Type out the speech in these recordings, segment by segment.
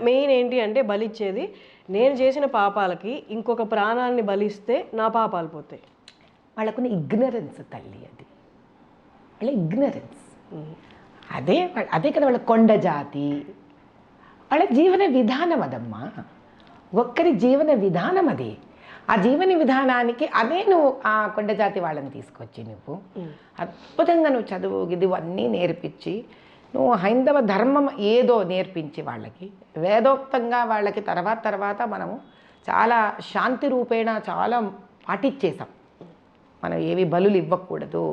Main ఏంటి అంటే బలిచ్చేది నేను చేసిన పాపాలకి ఇంకొక ప్రాణాన్ని బలిస్తే నా పాపాలు పోతాయి. వాళ్ళకున్న ఇగ్నరెన్స్ తల్లి, అది వాళ్ళ ఇగ్నరెన్స్. అదే అదే కదా వాళ్ళ కొండ జాతి, వాళ్ళ జీవన విధానం అదమ్మా. ఒక్కరి జీవన విధానం అది. ఆ జీవన విధానానికి అదే నువ్వు ఆ కొండ జాతి వాళ్ళని తీసుకొచ్చి నువ్వు అద్భుతంగా నువ్వు చదువు ఇవన్నీ నేర్పించి నువ్వు హైందవ ధర్మం ఏదో నేర్పించి వాళ్ళకి వేదోక్తంగా వాళ్ళకి తర్వాత మనము చాలా శాంతి రూపేణ చాలా పాటించేసాం. మనం ఏవి బలులు ఇవ్వకూడదు,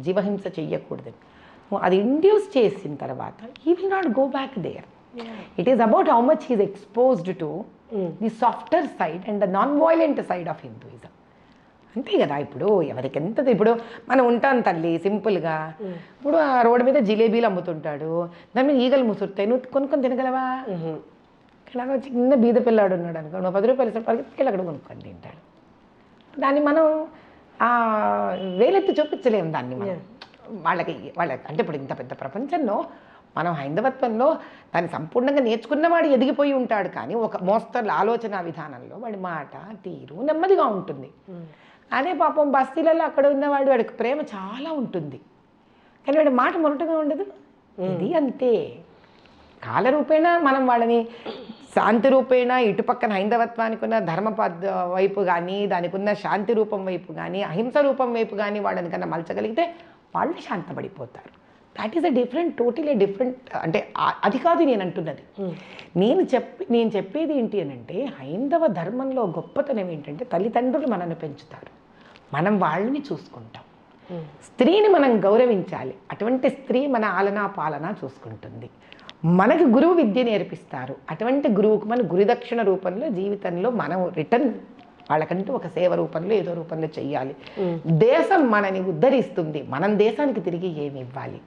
జీవహింస చెయ్యకూడదు. అది ఇండ్యూస్ చేసిన తర్వాత he will not go back there. It is about how much he's exposed to the softer side and the non violent side of Hinduism. అంతే కదా. ఇప్పుడు ఎవరికి ఎంత, ఇప్పుడు మనం ఉంటాం తల్లి సింపుల్గా. ఇప్పుడు ఆ రోడ్డు మీద జిలేబీలు అమ్ముతుంటాడు, దాని మీద ఈగలు ముసురుతాయి, నువ్వు కొనుక్కొని తినగలవా? ఇలాగ చిన్న బీద పిల్లాడు ఉన్నాడు అనుకో, నువ్వు 10 రూపాయలు పరిగెత్తుకెళ్ళి అక్కడ కొనుక్కొని తింటాడు. దాన్ని మనం వేలెత్తి చూపించలేము దాన్ని మనం వాళ్ళకి అంటే ఇప్పుడు ఇంత పెద్ద ప్రపంచంలో మనం హైందవత్వంలో దాన్ని సంపూర్ణంగా నేర్చుకున్నవాడు ఎదిగిపోయి ఉంటాడు. కానీ ఒక మోస్తరు ఆలోచన విధానంలో వాడి మాట తీరు నెమ్మదిగా ఉంటుంది. అదే పాపం బస్తీలలో అక్కడ ఉన్నవాడు వాడికి ప్రేమ చాలా ఉంటుంది, కానీ వాడి మాట మొరటుగా ఉండదు. ఇది అంతే. కాలరూపేణ మనం వాళ్ళని శాంతి రూపేణ ఇటుపక్కన హైందవత్వానికి ఉన్న ధర్మ వైపు కానీ, దానికి ఉన్న శాంతి రూపం వైపు కానీ, అహింస రూపం వైపు కానీ వాళ్ళని కన్నా మలచగలిగితే వాళ్ళు శాంతపడిపోతారు. That is totally different. అంటే అది కాదు నేను అంటున్నది. నేను చెప్పేది ఏంటి అని అంటే, హైందవ ధర్మంలో గొప్పతనం ఏంటంటే తల్లిదండ్రులు మనల్ని పెంచుతారు, మనం వాళ్ళని చూసుకుంటాం. స్త్రీని మనం గౌరవించాలి, అటువంటి స్త్రీ మన ఆలనా పాలన చూసుకుంటుంది. మనకి గురువు విద్య నేర్పిస్తారు, అటువంటి గురువుకు మన గురుదక్షిణ రూపంలో జీవితంలో మనం రిటర్న్ వాళ్ళకంటూ ఒక సేవ రూపంలో ఏదో రూపంలో చెయ్యాలి. దేశం మనని ఉద్ధరిస్తుంది, మనం దేశానికి తిరిగి ఏమి ఇవ్వాలి.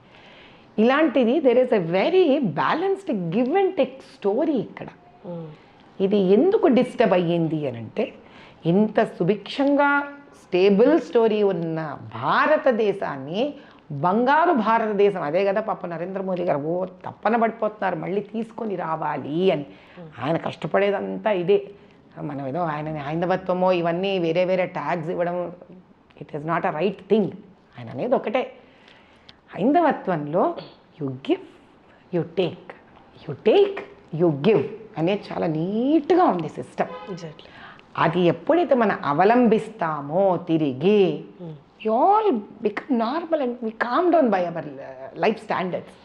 ఇలాంటిది there is a very balanced give and take story ఇక్కడ. ఇది ఎందుకు డిస్టర్బ్ అయ్యింది అని అంటే, ఇంత సుభిక్షంగా స్టేబుల్ స్టోరీ ఉన్న భారతదేశాన్ని బంగారు భారతదేశం, అదే కదా పాప నరేంద్ర మోదీ గారు తప్పన పడిపోతున్నారు మళ్ళీ తీసుకొని రావాలి అని. ఆయన కష్టపడేదంతా ఇదే. మనం ఏదో ఆయన హైందవత్వమో ఇవన్నీ వేరే వేరే ట్యాగ్స్ ఇవ్వడం, it is not a right thing. ఆయన అనేది ఒకటే, హైందవత్వంలో you give you take, you take you give అనేది చాలా నీట్గా ఉంది సిస్టమ్. అది ఎప్పుడైతే మనం అవలంబిస్తామో తిరిగి you all become normal and we calm down by our life standards.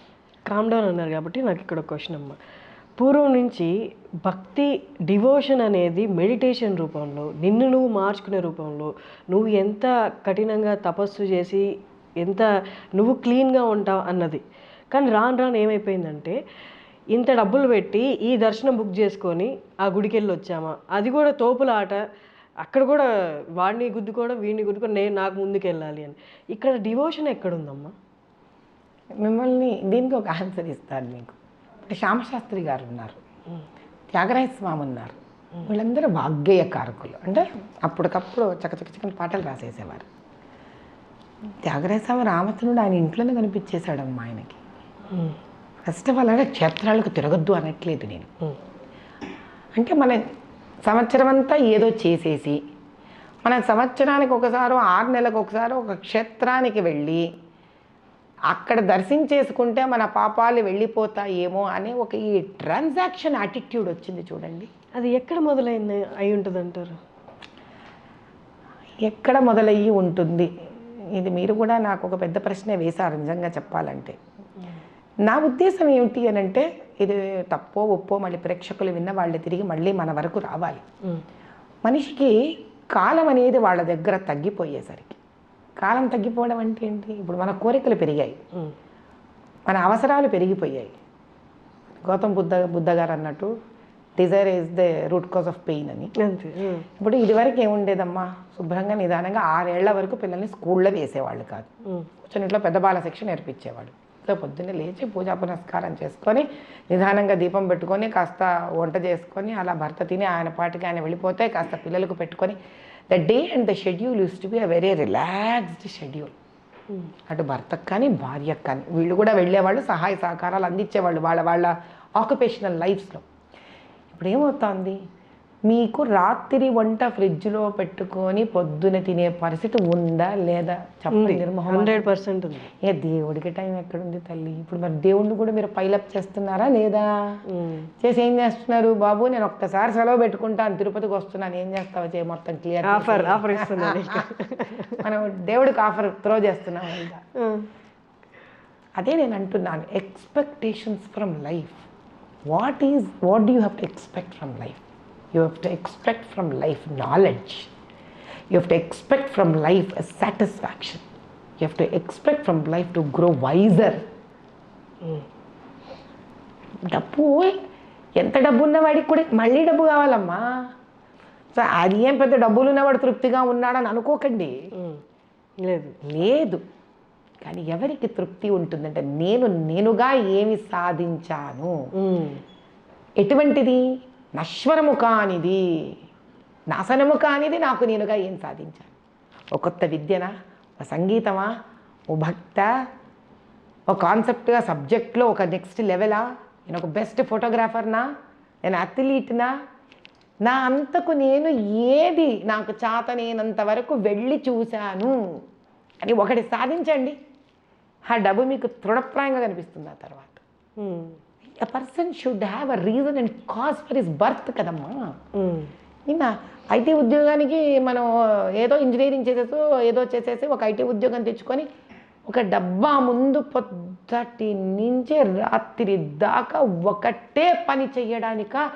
Calm down అన్నారు కాబట్టి నాకు ఇక్కడ క్వశ్చన్ అమ్మ, పూర్వం నుంచి భక్తి డివోషన్ అనేది మెడిటేషన్ రూపంలో, నిన్ను నువ్వు మార్చుకునే రూపంలో, నువ్వు ఎంత కఠినంగా తపస్సు చేసి ఎంత నువ్వు క్లీన్గా ఉంటావు అన్నది. కానీ రాను ఏమైపోయిందంటే, ఇంత డబ్బులు పెట్టి ఈ దర్శనం బుక్ చేసుకొని ఆ గుడికి వెళ్ళి వచ్చామా, అది కూడా తోపులాట, అక్కడ కూడా వాడిని గుద్దుకోవడం వీడిని గుద్దుకోవడం, నేను నాకు ముందుకు వెళ్ళాలి అని. ఇక్కడ డివోషన్ ఎక్కడుందమ్మా? మిమ్మల్ని దీనికి ఒక ఆన్సర్ ఇస్తాను మీకు. శ్యామశాస్త్రి గారు ఉన్నారు, త్యాగరాయ స్వామి ఉన్నారు, వీళ్ళందరూ వాగ్గేయకారకులు. అంటే అప్పటికప్పుడు చక్కని పాటలు రాసేసేవారు. త్యాగరాయ స్వామి రామచంద్రుడు ఆయన ఇంట్లోనే కనిపించేశాడమ్మా ఆయనకి. ఫస్ట్ ఆఫ్ ఆల్ అంటే క్షేత్రాలకు తిరగద్దు అనట్లేదు నేను. అంటే మన సంవత్సరం అంతా ఏదో చేసేసి, మన సంవత్సరానికి ఒకసారి 6 నెలలకు ఒకసారి ఒక క్షేత్రానికి వెళ్ళి అక్కడ దర్శించేసుకుంటే మన పాపాలు వెళ్ళిపోతాయేమో అనే ఒక ఈ ట్రాన్సాక్షన్ యాటిట్యూడ్ వచ్చింది చూడండి. అది ఎక్కడ మొదలైంది అయి ఉంటుంది అంటారు? ఎక్కడ మొదలయ్యి ఉంటుంది, ఇది మీరు కూడా నాకు ఒక పెద్ద ప్రశ్నే వేశారు నిజంగా చెప్పాలంటే. నా ఉద్దేశం ఏమిటి అని అంటే, ఇది తప్పో ఒప్పో మళ్ళీ ప్రేక్షకులు విన్న వాళ్ళు తిరిగి మళ్ళీ మన వరకు రావాలి. మనిషికి కాలం అనేది వాళ్ళ దగ్గర తగ్గిపోయేసరికి, కాలం తగ్గిపోవడం అంటే ఏంటి, ఇప్పుడు మన కోరికలు పెరిగాయి, మన అవసరాలు పెరిగిపోయాయి. గౌతమ్ బుద్ధ గారు అన్నట్టు Dzire is the root cause of pain అని. ఇప్పుడు ఇదివరకు ఏముండేదమ్మా, శుభ్రంగా నిదానంగా 6 ఏళ్ల వరకు పిల్లల్ని స్కూల్లో వేసేవాళ్ళు కాదు, కొంచెం ఇంట్లో పెద్ద బాల శిక్షణ నేర్పించేవాడు. సో పొద్దున్నే లేచి పూజా పునస్కారం చేసుకొని నిదానంగా దీపం పెట్టుకొని కాస్త వంట చేసుకొని అలా భర్త తిని ఆయన పాటికి ఆయన వెళ్ళిపోతే కాస్త పిల్లలకు పెట్టుకొని the day and the schedule use to be a very relaxed schedule. అటు భర్తకు కానీ భార్యకు కానీ వీళ్ళు కూడా వెళ్ళేవాళ్ళు, సహాయ సహకారాలు అందించేవాళ్ళు వాళ్ళ ఆక్యుపేషనల్ లైఫ్స్లో. ఇప్పుడు ఏమవుతుంది, మీకు రాత్రి వంట ఫ్రిడ్జ్లో పెట్టుకొని పొద్దున తినే పరిస్థితి ఉందా లేదా చెప్పండి నిర్మోహం. 100% ఉంది. ఏ దేవుడికి టైం ఎక్కడుంది తల్లి. ఇప్పుడు మరి దేవుణ్ణి కూడా మీరు పైలప్ చేస్తున్నారా లేదా? చేసి ఏం చేస్తున్నారు, బాబు నేను ఒక్కసారి సెలవు పెట్టుకుంటాను తిరుపతికి వస్తున్నాను, ఏం చేస్తావో చేయి, మొత్తం క్లియర్ ఆఫర్ ఇస్తున్నాను. మనం దేవుడికి ఆఫర్ త్రో చేస్తున్నాం. అదే నేను అంటున్నాను, expectations from life. What do you have to expect from life? You have to expect from life knowledge. You have to expect from life a satisfaction. You have to expect from life to grow wiser. డబ్బు ఎంత డబ్బు ఉన్నవాడికి కూడా మళ్ళీ డబ్బు కావాలమ్మా. So అది ఏం పెద్ద డబ్బులు ఉన్నవాడు తృప్తిగా ఉన్నాడని అనుకోకండి. లేదు. కానీ ఎవరికి తృప్తి ఉంటుందంటే నేనుగా ఏమి సాధించాను, ఎటువంటిది నశ్వరము కానిది, నాశనము కానిది, నాకు నేనుగా ఏం సాధించాను. ఒక కొత్త విద్యనా, ఒక సంగీతమా, ఓ భక్త, ఒక కాన్సెప్ట్గా సబ్జెక్ట్లో ఒక నెక్స్ట్ లెవెలా, నేను ఒక బెస్ట్ ఫోటోగ్రాఫర్నా, నేను అథ్లీట్నా, నా అంతకు నేను ఏది నాకు చేతనేనంత వరకు వెళ్ళి చూశాను అని ఒకటి సాధించండి. ఆ డబ్బు మీకు తృణప్రాయంగా కనిపిస్తుంది ఆ తర్వాత. A person should have a reason and cause for his birth కదమ్మా. నిన్న ఐటీ ఉద్యోగానికి మనం ఏదో ఇంజనీరింగ్ చేసేసి ఒక ఐటీ ఉద్యోగం తెచ్చుకొని ఒక డబ్బా ముందు పొద్దుటి నుంచి రాత్రి దాకా ఒకటే పని చెయ్యడానిక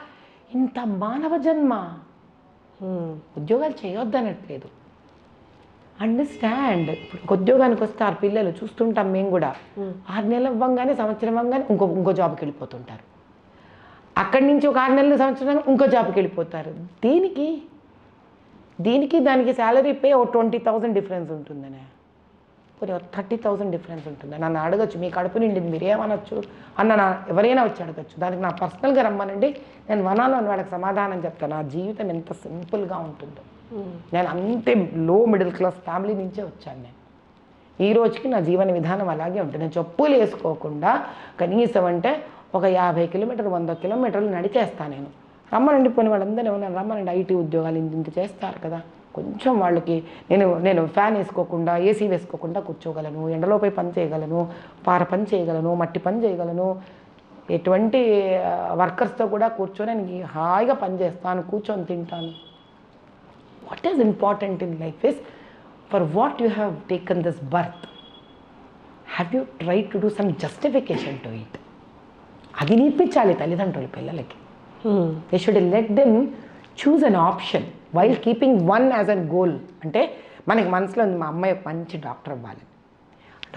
ఇంత మానవ జన్మ. ఉద్యోగాలు చేయొద్దనట్లేదు, అండర్స్టాండ్. ఇప్పుడు ఉద్యోగానికి వస్తారు పిల్లలు, చూస్తుంటాం మేము కూడా. 6 నెలలు అవ్వగానే, సంవత్సరం అవ్వగానే ఇంకో జాబ్కి వెళ్ళిపోతుంటారు. అక్కడి నుంచి ఒక 6 నెలలు, సంవత్సరం ఇంకో జాబ్కి వెళ్ళిపోతారు. దానికి శాలరీ పే ఓ 20,000 డిఫరెన్స్ ఉంటుందనే, 30,000 డిఫరెన్స్ ఉంటుందని నన్ను అడగచ్చు. మీ కడుపు నిండింది మీరేమనొచ్చు అన్న ఎవరైనా వచ్చి అడగచ్చు. దానికి నా పర్సనల్గా రమ్మనండి, నేను వనాలని వాళ్ళకి సమాధానం చెప్తాను. నా జీవితం ఎంత సింపుల్గా ఉంటుందో. నేను అంతే లో మిడిల్ క్లాస్ ఫ్యామిలీ నుంచే వచ్చాను. నేను ఈ రోజుకి నా జీవన విధానం అలాగే ఉంటుంది. నేను చెప్పులు వేసుకోకుండా కనీసం అంటే ఒక 50 కిలోమీటర్లు 100 కిలోమీటర్లు నడిచేస్తాను. నేను రమ్మనండి, పోయిన వాళ్ళందరూ ఏమన్నా రమ్మనండి, ఐటీ ఉద్యోగాలు ఇంత చేస్తారు కదా, కొంచెం వాళ్ళకి నేను ఫ్యాన్ వేసుకోకుండా, ఏసీ వేసుకోకుండా కూర్చోగలను, ఎండలోపై పని చేయగలను, పార పని చేయగలను, మట్టి పని చేయగలను, ఎటువంటి వర్కర్స్తో కూడా కూర్చొని నేను హాయిగా పని చేస్తాను, కూర్చొని తింటాను. What is important in life is, for what you have taken this birth, have you tried to do some justification to it? అది నేర్పించాలి తల్లిదండ్రులు పిల్లలకి. They should let them choose an option while keeping one as a goal. అంటే మనకి మనసులో ఉంది, మా అమ్మాయి మంచి డాక్టర్ అవ్వాలి.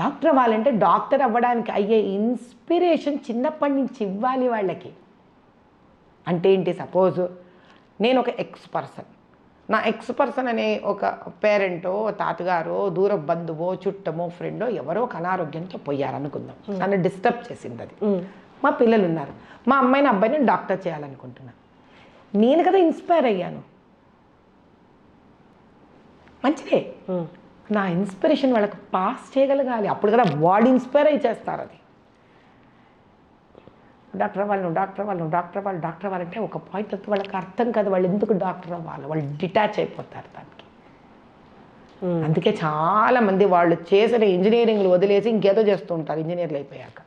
డాక్టర్ అవ్వాలంటే డాక్టర్ అవ్వడానికి అయ్యే ఇన్స్పిరేషన్ చిన్నప్పటి నుంచి ఇవ్వాలి వాళ్ళకి. అంటే ఏంటి, సపోజ్ నేను ఒక పర్సన్, నా పర్సన్ అనే ఒక పేరెంటో, తాతగారో, దూర బంధువో, చుట్టమో, ఫ్రెండో ఎవరో ఒక అనారోగ్యంతో పోయారనుకుందాం. నన్ను డిస్టర్బ్ చేసింది అది. మా పిల్లలు ఉన్నారు, మా అమ్మాయిని అబ్బాయిని డాక్టర్ చేయాలనుకుంటున్నాను. నేను కదా ఇన్స్పైర్ అయ్యాను, మంచిదే. నా ఇన్స్పిరేషన్ వాళ్ళకి పాస్ చేయగలగాలి, అప్పుడు కదా వాడు ఇన్స్పైర్ అయ్యి చేస్తారు. అది డాక్టర్ అవ్వాలంటే ఒక పాయింట్ వస్తే వాళ్ళకి అర్థం కాదు, వాళ్ళు ఎందుకు డాక్టర్ అవ్వాలి, వాళ్ళు డిటాచ్ అయిపోతారు దానికి. అందుకే చాలామంది వాళ్ళు చేసిన ఇంజనీరింగ్లు వదిలేసి ఇంకేదో చేస్తూ ఉంటారు ఇంజనీర్లు అయిపోయాక.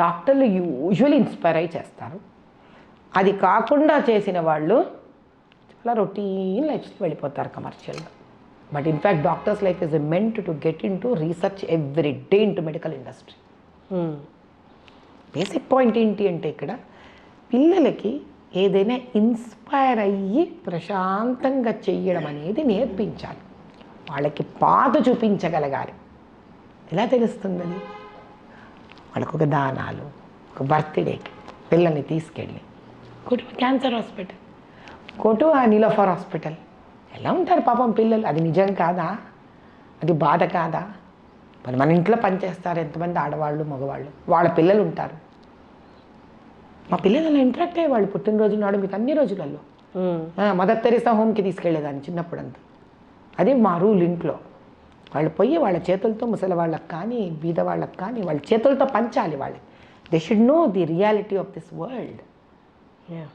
డాక్టర్లు యూజువల్లీ ఇన్స్పైర్ అయ్యి చేస్తారు. అది కాకుండా చేసిన వాళ్ళు చాలా రొటీన్ లైఫ్స్కి వెళ్ళిపోతారు కమర్షియల్గా. But in fact doctors life is meant to get in to research every day in to medical industry. Basic point ఏంటి అంటే, ఇక్కడ పిల్లలకి ఏదైనా ఇన్స్పైర్ అయ్యి ప్రశాంతంగా చెయ్యడం అనేది నేర్పించాలి. వాళ్ళకి పాత చూపించగలగాలి. ఎలా తెలుస్తుంది అది? వాళ్ళకు ఒక దానాలు, ఒక బర్త్డేకి పిల్లల్ని తీసుకెళ్ళి go to cancer hospital, go to Niloufer hospital. ఎలా ఉంటారు పాపం పిల్లలు? అది నిజం కాదా? అది బాధ కాదా? మరి మన ఇంట్లో పనిచేస్తారు ఎంతమంది ఆడవాళ్ళు, మగవాళ్ళు, వాళ్ళ పిల్లలు ఉంటారు. మా పిల్లలు అలా ఇంటరాక్ట్ అయ్యేవాళ్ళు పుట్టినరోజు నాడు. మీకు అన్ని రోజులలో మదర్ తెరీసా హోమ్కి తీసుకెళ్ళేదాన్ని చిన్నప్పుడంతా. అది మా రూల్ ఇంట్లో. వాళ్ళు పోయి వాళ్ళ చేతులతో, ముసలి వాళ్ళకి కానీ, బీద వాళ్ళకి కానీ, వాళ్ళ చేతులతో పంచాలి. వాళ్ళకి they should know the reality of this world. Yeah.